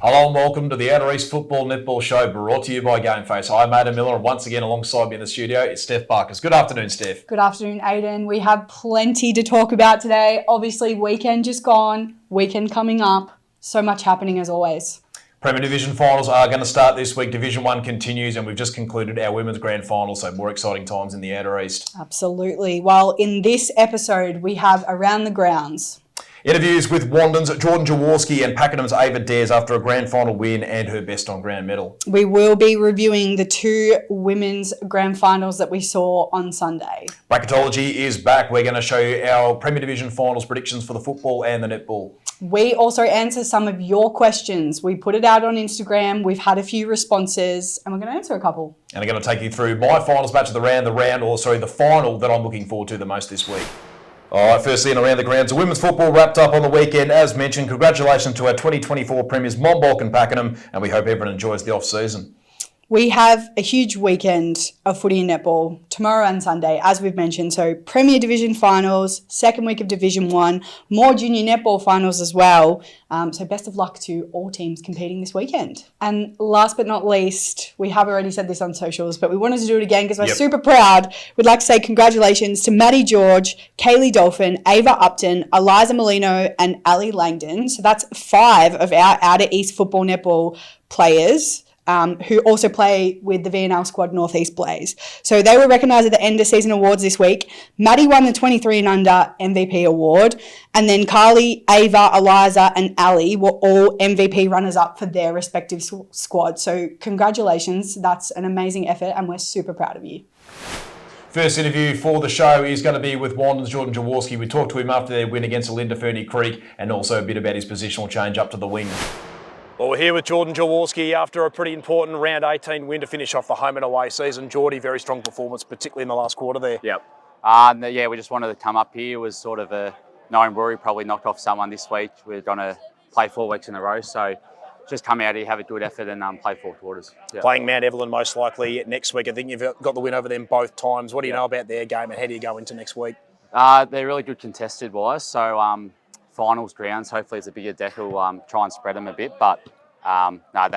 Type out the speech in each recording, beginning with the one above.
Hello and welcome to the Outer East Football Netball Show, brought to you by Gameface. I'm Aidan Miller, and once again alongside me in the studio is Steph Barkers. Good afternoon, Steph. Good afternoon, Aidan. We have plenty to talk about today. Obviously, weekend just gone, weekend coming up. So much happening as always. Premier Division finals are going to start this week. Division 1 continues, and we've just concluded our women's grand final, so more exciting times in the Outer East. Absolutely. Well, in this episode, we have Around the Grounds. Interviews with Wandin's Jordan Jaworski and Pakenham's Ava Deszcz after a grand final win and her best on ground medal. We will be reviewing the two women's grand finals that we saw on Sunday. Bracketology is back. We're going to show you our Premier Division finals predictions for the football and the netball. We also answer some of your questions. We put it out on Instagram. We've had a few responses and we're going to answer a couple. And I'm going to take you through my finals match of the final that I'm looking forward to the most this week. All right, firstly, and around the grounds, the women's football wrapped up on the weekend. As mentioned, congratulations to our 2024 premiers, Monbulk and Pakenham, and we hope everyone enjoys the off-season. We have a huge weekend of footy and netball tomorrow and Sunday, as we've mentioned. So Premier Division finals, second week of Division 1, more junior netball finals as well. So best of luck to all teams competing this weekend. And last but not least, we have already said this on socials, but we wanted to do it again because we're super proud. We'd like to say congratulations to Maddie George, Kaylee Dolphin, Ava Upton, Eliza Molino, and Ali Langdon. So that's 5 of our Outer East Football Netball players. Who also play with the VNL squad Northeast Blaze. So they were recognised at the end of season awards this week. Maddie won the 23 and under MVP award. And then Carly, Ava, Eliza and Ali were all MVP runners-up for their respective squad. So congratulations. That's an amazing effort and we're super proud of you. First interview for the show is going to be with Wandin's Jordan Jaworski. We talked to him after their win against Linda Fernie Creek and also a bit about his positional change up to the wing. Well, we're here with Jordan Jaworski after a pretty important round 18 win to finish off the home and away season. Geordie, very strong performance, particularly in the last quarter there. Yep. We just wanted to come up here. It was sort of a known worry, probably knocked off someone this week. We're going to play 4 weeks in a row, so just come out here, have a good effort and play 4 quarters. Yep. Playing Mount Evelyn most likely next week. I think you've got the win over them both times. What do you know about their game and how do you go into next week? They're really good contested-wise, so finals grounds, hopefully it's a bigger deck will try and spread them a bit, but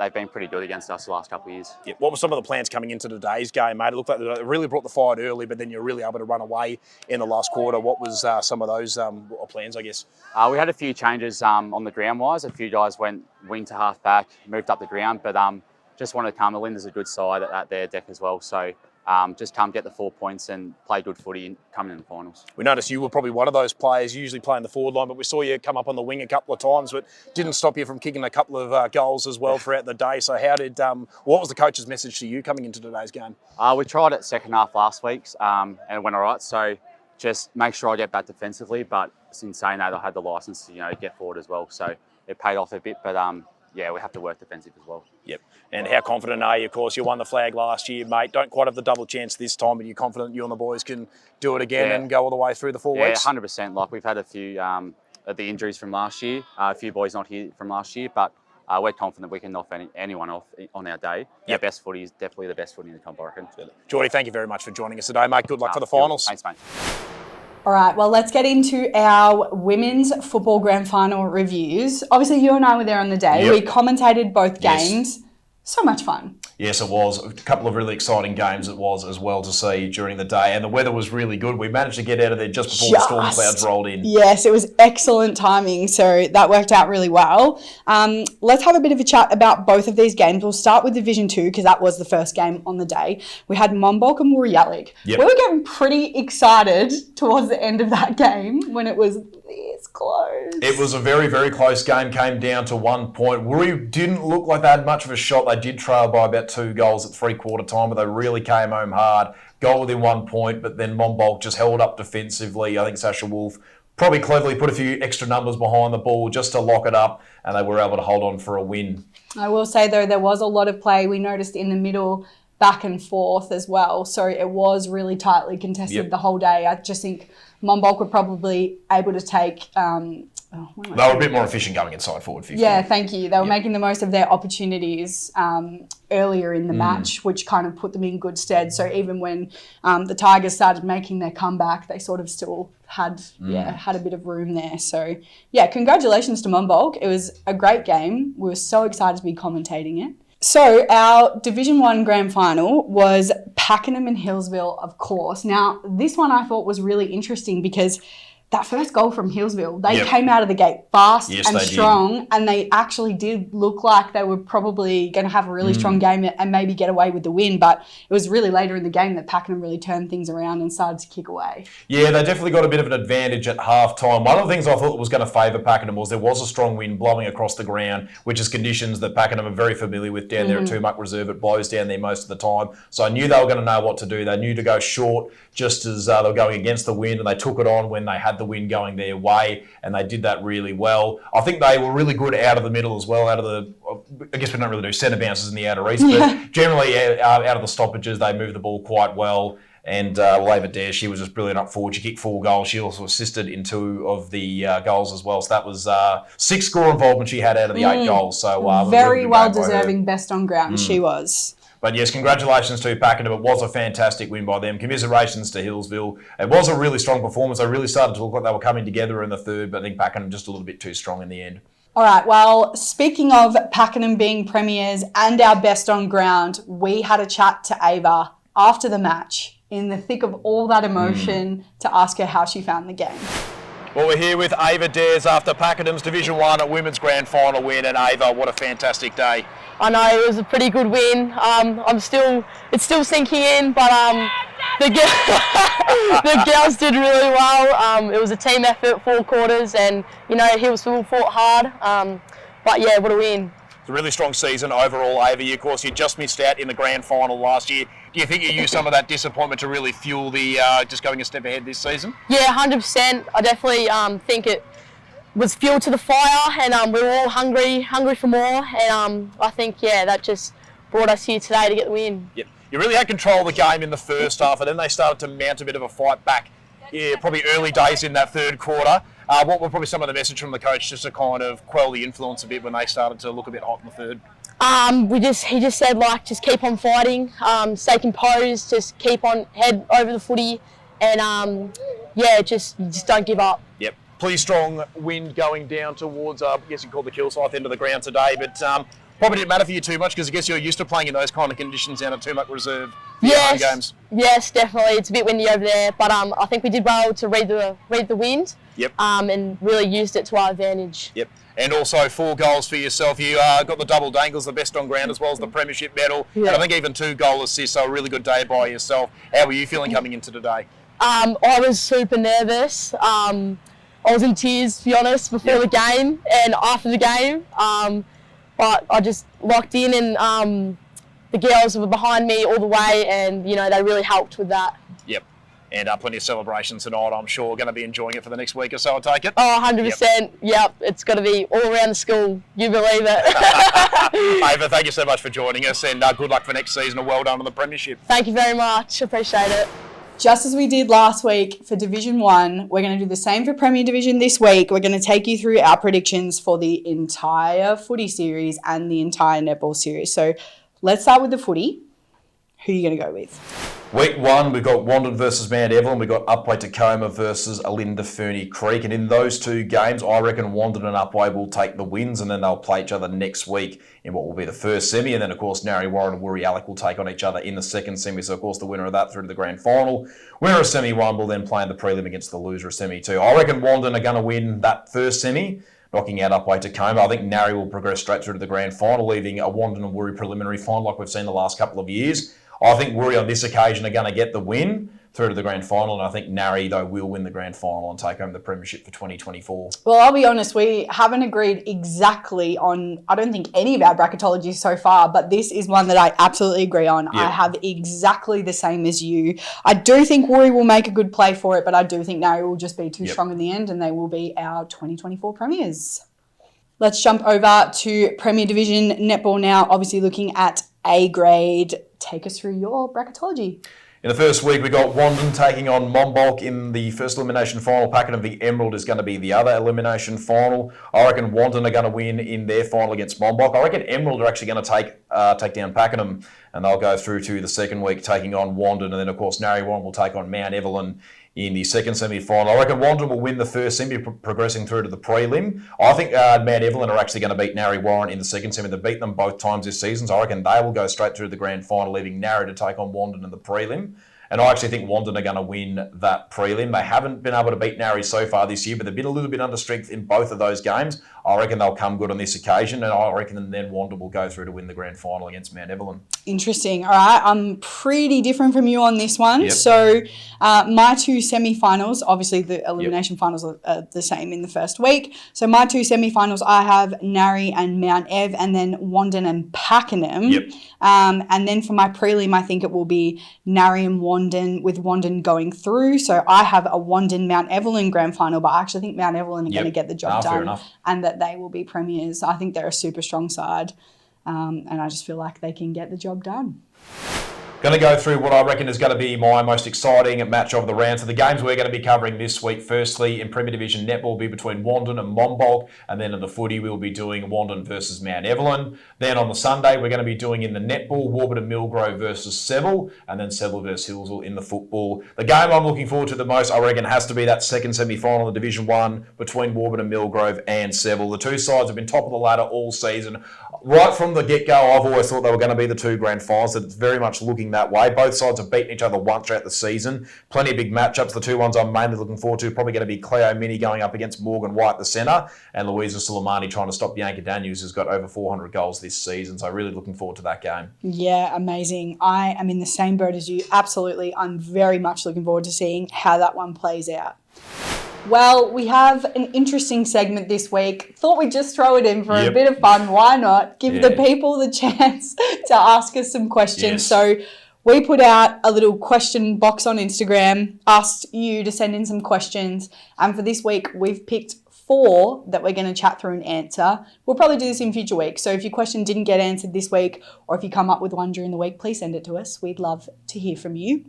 they've been pretty good against us the last couple of years. Yeah. What were some of the plans coming into today's game, mate? It looked like they really brought the fight early, but then you're really able to run away in the last quarter. What was some of those plans, I guess? We had a few changes on the ground-wise. A few guys went wing to half-back, moved up the ground, but just wanted to come. Melinda's a good side at their deck as well, so just come get the 4 points and play good footy coming in the finals. We noticed you were probably one of those players usually playing the forward line, but we saw you come up on the wing a couple of times, but didn't stop you from kicking a couple of goals as well throughout the day. So what was the coach's message to you coming into today's game? We tried it second half last week and it went all right. So just make sure I get back defensively, but since saying that, I had the licence to get forward as well. So it paid off a bit, but we have to work defensive as well. Yep. And how confident are you? Of course, you won the flag last year, mate. Don't quite have the double chance this time, but you're confident you and the boys can do it again and go all the way through the 4 weeks? Yeah, 100%. Like we've had a few of the injuries from last year, a few boys not here from last year, but we're confident we can knock anyone off on our day. Our best footy is definitely the best footy in the comp, I reckon. Geordie, thank you very much for joining us today, mate. Good luck for the finals. Thanks, mate. All right, well, let's get into our women's football grand final reviews. Obviously, you and I were there on the day. We commentated both games. So much fun. Yes, it was. A couple of really exciting games it was as well to see during the day. And the weather was really good. We managed to get out of there just before the storm clouds rolled in. Yes, it was excellent timing. So that worked out really well. Let's have a bit of a chat about both of these games. We'll start with Division 2 because that was the first game on the day. We had Monbulk and Woorollalek. We were getting pretty excited towards the end of that game when it was this close. It was a very, very close game. Came down to 1 point. Woori didn't look like they had much of a shot. They did trail by about 2 goals at 3/4 time, but they really came home hard. Goal within 1 point, but then Monbulk just held up defensively. I think Sasha Wolf probably cleverly put a few extra numbers behind the ball just to lock it up, and they were able to hold on for a win. I will say, though, there was a lot of play we noticed in the middle, back and forth as well. So it was really tightly contested the whole day. I just think Monbulk were probably able to take They were a bit more efficient going inside forward 50. Yeah, thank you. They were making the most of their opportunities earlier in the match, which kind of put them in good stead. So even when the Tigers started making their comeback, they sort of still had a bit of room there. So, yeah, congratulations to Monbulk. It was a great game. We were so excited to be commentating it. So our Division 1 Grand Final was Pakenham and Hillsville, of course. Now, this one I thought was really interesting because that first goal from Hillsville, they came out of the gate fast and strong, and they actually did look like they were probably going to have a really strong game and maybe get away with the win. But it was really later in the game that Pakenham really turned things around and started to kick away. Yeah, they definitely got a bit of an advantage at half-time. One of the things I thought was going to favour Pakenham was there was a strong wind blowing across the ground, which is conditions that Pakenham are very familiar with down there at Tumac Reserve. It blows down there most of the time. So I knew they were going to know what to do. They knew to go short just as they were going against the wind, and they took it on when they had the wind going their way, and they did that really well. I think they were really good out of the middle as well, I guess we don't really do centre bounces in the outer east, but generally out of the stoppages, they moved the ball quite well. And Ava Deszcz, she was just brilliant up forward. She kicked 4 goals. She also assisted in 2 of the goals as well. So that was 6 score involvement she had out of the 8 goals. So very well deserving best on ground. She was. But yes, congratulations to Pakenham. It was a fantastic win by them. Commiserations to Hillsville. It was a really strong performance. They really started to look like they were coming together in the third, but I think Pakenham just a little bit too strong in the end. All right, well, speaking of Pakenham being premiers and our best on ground, we had a chat to Ava after the match in the thick of all that emotion to ask her how she found the game. Well, we're here with Ava Deszcz after Pakenham's Division 1 Women's Grand Final win. And Ava, what a fantastic day. I know, it was a pretty good win. It's still sinking in, but the girls did really well. It was a team effort, 4 quarters, and, Hillsville fought hard. But yeah, what a win. It's a really strong season overall, Ava. Of course, you just missed out in the grand final last year. Do you think you used some of that disappointment to really fuel the just going a step ahead this season? Yeah, 100%. I definitely think it was fuel to the fire, and we were all hungry for more. And I think, that just brought us here today to get the win. Yep. You really had control of the game in the first half, and then they started to mount a bit of a fight back. Yeah, probably early days in that third quarter. What were probably some of the message from the coach just to kind of quell the influence a bit when they started to look a bit hot in the third? He just said, just keep on fighting, stay composed, just keep on head over the footy, and just don't give up. Yep. Pretty strong wind going down towards, I guess you call the Kilsyth end of the ground today, but probably didn't matter for you too much because I guess you're used to playing in those kind of conditions down at Tumac Reserve for your home games. Yes, definitely. It's a bit windy over there, but I think we did well to read the wind. Yep. And really used it to our advantage. Yep. And also 4 goals for yourself. You got the double dangles, the best on ground, as well as the Premiership medal. Yeah. And I think even 2 goal assists, so a really good day by yourself. How were you feeling coming into today? I was super nervous. I was in tears, to be honest, before the game and after the game. But I just locked in, and the girls were behind me all the way, and they really helped with that. Yep. And plenty of celebrations tonight, I'm sure. Going to be enjoying it for the next week or so, I take it? Oh, 100%. Yep. It's got to be all around the school. You believe it. Ava, thank you so much for joining us, and good luck for next season, and well done on the Premiership. Thank you very much. Appreciate it. Just as we did last week for Division 1, we're going to do the same for Premier Division this week. We're going to take you through our predictions for the entire footy series and the entire netball series. So let's start with the footy. Who are you going to go with? Week 1, we've got Wandin versus Mount Evelyn. We've got Upwey Tacoma versus Alinda Ferny Creek. And in those 2 games, I reckon Wandin and Upwey will take the wins, and then they'll play each other next week in what will be the first semi. And then, of course, Narry Warren and Woori Alec will take on each other in the second semi. So, of course, the winner of that through to the grand final. Winner of semi 1 will then play in the prelim against the loser of semi 2. I reckon Wandin are going to win that first semi, knocking out Upwey Tacoma. I think Narry will progress straight through to the grand final, leaving a Wandin and Woori preliminary final like we've seen the last couple of years. I think Woori on this occasion are going to get the win through to the grand final, and I think Narry, though, will win the grand final and take home the Premiership for 2024. Well, I'll be honest, we haven't agreed exactly on, I don't think, any of our bracketology so far, but this is one that I absolutely agree on. Yep. I have exactly the same as you. I do think Woori will make a good play for it, but I do think Narry will just be too strong in the end, and they will be our 2024 premiers. Let's jump over to Premier Division Netball now, obviously looking at A grade. Take us through your bracketology. In the first week, we got Wandin taking on Monbulk in the first elimination final. Pakenham v Emerald is going to be the other elimination final. I reckon Wandin are going to win in their final against Monbulk. I reckon Emerald are actually going to take down Pakenham, and they'll go through to the second week taking on Wandin. And then, of course, Narre Warren will take on Mount Evelyn in the second semi-final. I reckon Wandin will win the first semi, progressing through to the prelim. I think Mount Evelyn are actually going to beat Narre Warren in the second semi. They've beat them both times this season, so I reckon they will go straight through to the grand final, leaving Narre to take on Wandin in the prelim. And I actually think Wandin are going to win that prelim. They haven't been able to beat Narre so far this year, but they've been a little bit under strength in both of those games. I reckon they'll come good on this occasion, and I reckon then Wandin will go through to win the grand final against Mount Evelyn. Interesting. All right, I'm pretty different from you on this one. Yep. So my two semi-finals, obviously the elimination finals are the same in the first week. So my two semi-finals, I have Narre and Mount Ev, and then Wandin and Pakenham. Yep. And then for my prelim, I think it will be Narre and Wandin, with Wandin going through. So I have a Wandin Mount Evelyn grand final, but I actually think Mount Evelyn are going to get the job done, and that they will be premiers. I think they're a super strong side, and I just feel like they can get the job done. Going to go through what I reckon is going to be my most exciting match of the round. So the games we're going to be covering this week, firstly, in Premier Division Netball will be between Wandin and Monbulk, and then in the footy we'll be doing Wandin versus Mount Evelyn. Then on the Sunday we're going to be doing in the netball Warburton Millgrove versus Seville, and then Seville versus Hillsville in the football. The game I'm looking forward to the most, I reckon, has to be that second semi-final in Division 1 between Warburton Millgrove and Seville. The two sides have been top of the ladder all season. Right from the get-go, I've always thought they were going to be the two grand finals. It's very much looking that way. Both sides have beaten each other once throughout the season. Plenty of big matchups. The two ones I'm mainly looking forward to probably going to be Cleo Mini going up against Morgan White, the centre, and Louisa Soleimani trying to stop Bianca Daniels, who's got over 400 goals this season. So really looking forward to that game. Yeah, amazing. I am in the same boat as you. Absolutely. I'm very much looking forward to seeing how that one plays out. Well, we have an interesting segment this week. Thought we'd just throw it in for a bit of fun. Why not? Give the people the chance to ask us some questions. So we put out a little question box on Instagram, asked you to send in some questions. And for this week, we've picked 4 that we're going to chat through and answer. We'll probably do this in future weeks. So if your question didn't get answered this week, or if you come up with one during the week, please send it to us. We'd love to hear from you.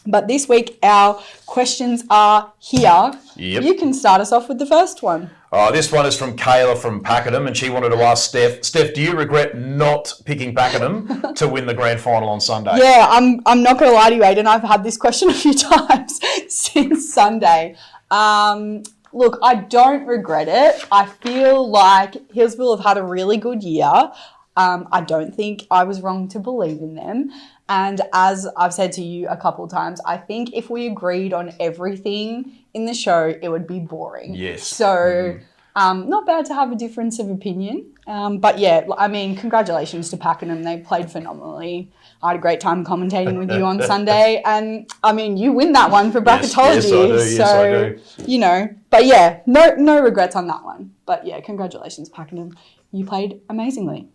But this week, our questions are here. You can start us off with the first one. This one is from Kayla from Pakenham, and she wanted to ask Steph, do you regret not picking Pakenham to win the grand final on Sunday? Yeah, I'm not going to lie to you, Aidan. I've had this question a few times since Sunday. Look, I don't regret it. I feel like Hillsville have had a really good year. I don't think I was wrong to believe in them. And as I've said to you a couple of times, I think if we agreed on everything in the show, it would be boring. Yes. So not bad to have a difference of opinion. But yeah, I mean, congratulations to Pakenham. They played phenomenally. I had a great time commentating with you on Sunday. And I mean, you win that one for bracketology. Yes, I do. You know, but yeah, no regrets on that one. But yeah, congratulations, Pakenham. You played amazingly.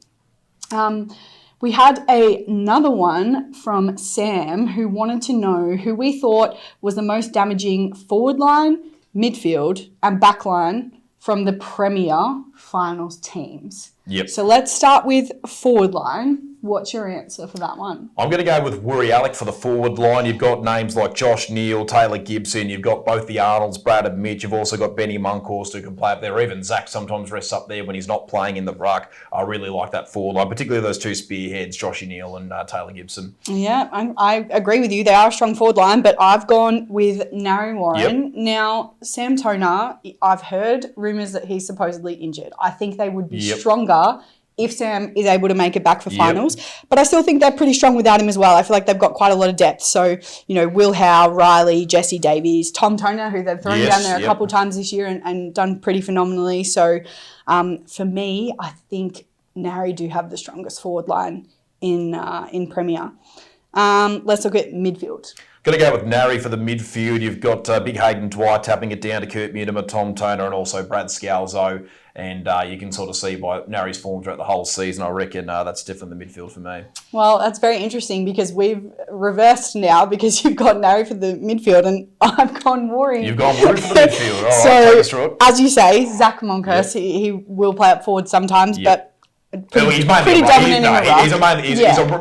We had another one from Sam who wanted to know who we thought was the most damaging forward line, midfield and back line from the Premier finals teams. Yep. So let's start with forward line. What's your answer for that one? I'm going to go with Wuri Alec for the forward line. You've got names like Josh Neal, Taylor Gibson. You've got both the Arnolds, Brad and Mitch. You've also got Benny Munkhorst who can play up there. Even Zach sometimes rests up there when he's not playing in the ruck. I really like that forward line, particularly those two spearheads, Josh Neal and Taylor Gibson. Yeah, I agree with you. They are a strong forward line, but I've gone with Narre Warren. Now, Sam Toner, I've heard rumours that he's supposedly injured. I think they would be stronger if Sam is able to make it back for finals. But I still think they're pretty strong without him as well. I feel like they've got quite a lot of depth. So, you know, Will Howe, Riley, Jesse Davies, Tom Toner, who they've thrown down there a couple of times this year and done pretty phenomenally. So, for me, I think Narre do have the strongest forward line in Premier. Let's look at midfield. Going to go with Narre for the midfield. You've got Big Hayden Dwight tapping it down to Kurt Mutimer, Tom Toner, and also Brad Scalzo. And you can sort of see by Narre's form throughout the whole season, I reckon that's definitely the midfield for me. Well, that's very interesting because we've reversed now because you've got Narre for the midfield and I've gone Wuri. You've gone Wuri for the midfield. All so, right, take us through it. As you say, Zach Monkhorst, he will play up forward sometimes, but He's mainly pretty a dominant in the ruck. He's a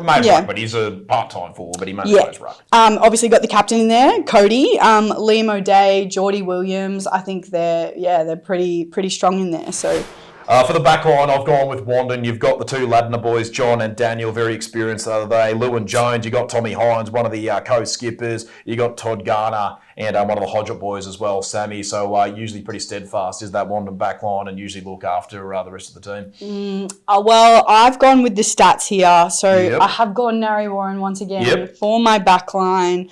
main ruck, but he's a part-time forward, but he mainly plays ruck. Obviously got the captain in there, Cody, Liam O'Day, Geordie Williams. I think they're pretty strong in there. So. For the back line, I've gone with Wandin. You've got the two Ladner boys, John and Daniel, very experienced the other day. Lou and Jones. You got Tommy Hines, one of the co-skippers. You got Todd Garner and one of the Hodgett boys as well, Sammy. So usually pretty steadfast is that Wandin back line and usually look after the rest of the team. Well, I've gone with the stats here. So I have gone Narry Warren once again for my back line.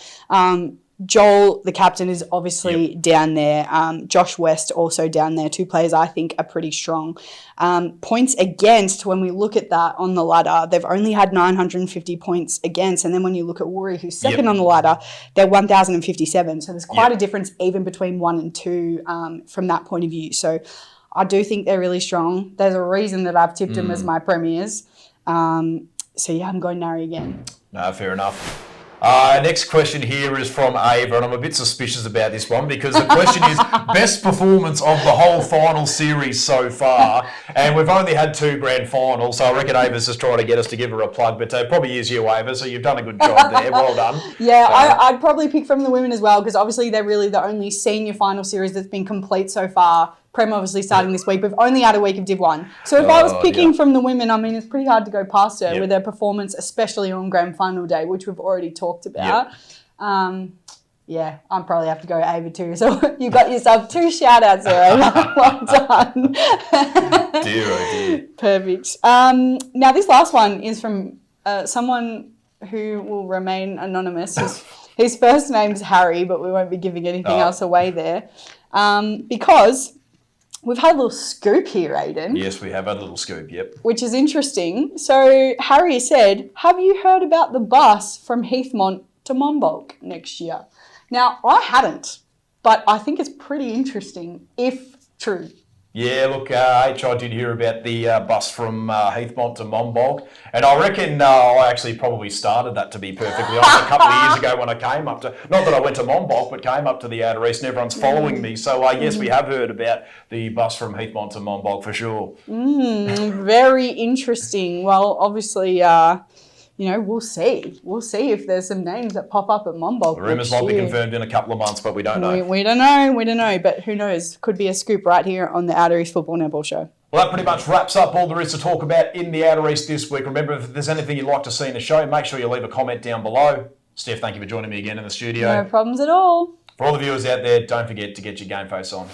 Joel, the captain, is obviously down there. Josh West also down there. Two players I think are pretty strong. Points against, when we look at that on the ladder, they've only had 950 points against. And then when you look at Woori, who's second on the ladder, they're 1,057. So there's quite a difference even between 1 and 2 from that point of view. So I do think they're really strong. There's a reason that I've tipped them as my premiers. I'm going Narry again. No, fair enough. Next question here is from Ava, and I'm a bit suspicious about this one because the question is best performance of the whole final series so far, and we've only had 2 grand finals, so I reckon Ava's just trying to get us to give her a plug, but it probably is you, Ava, so you've done a good job there. Well done. I'd probably pick from the women as well because obviously they're really the only senior final series that's been complete so far. Prem obviously starting this week. We've only had a week of Div 1. So if I was picking from the women, I mean, it's pretty hard to go past her with their performance, especially on grand final day, which we've already talked about. I'll probably have to go Ava too. So you got yourself 2 shout-outs there, Ava. Well done. Dear, oh dear. Perfect. Now, this last one is from someone who will remain anonymous. His first name's Harry, but we won't be giving anything else away there. Because we've had a little scoop here, Aidan. Yes, we have had a little scoop, which is interesting. So Harry said, have you heard about the bus from Heathmont to Monbulk next year? Now, I hadn't, but I think it's pretty interesting, if true. Yeah, look, I did hear about the bus from Heathmont to Monbulk, and I reckon I actually probably started that, to be perfectly honest, a couple of years ago when I came up to, not that I went to Monbulk, but came up to the Outer East and everyone's following me. So yes, we have heard about the bus from Heathmont to Monbulk for sure. Very interesting. Well, obviously, we'll see. We'll see if there's some names that pop up at Monbulk. The rumours might be confirmed in a couple of months, but we don't know. We don't know, but who knows? Could be a scoop right here on the Outer East Football Netball Show. Well, that pretty much wraps up all there is to talk about in the Outer East this week. Remember, if there's anything you'd like to see in the show, make sure you leave a comment down below. Steph, thank you for joining me again in the studio. No problems at all. For all the viewers out there, don't forget to get your game face on.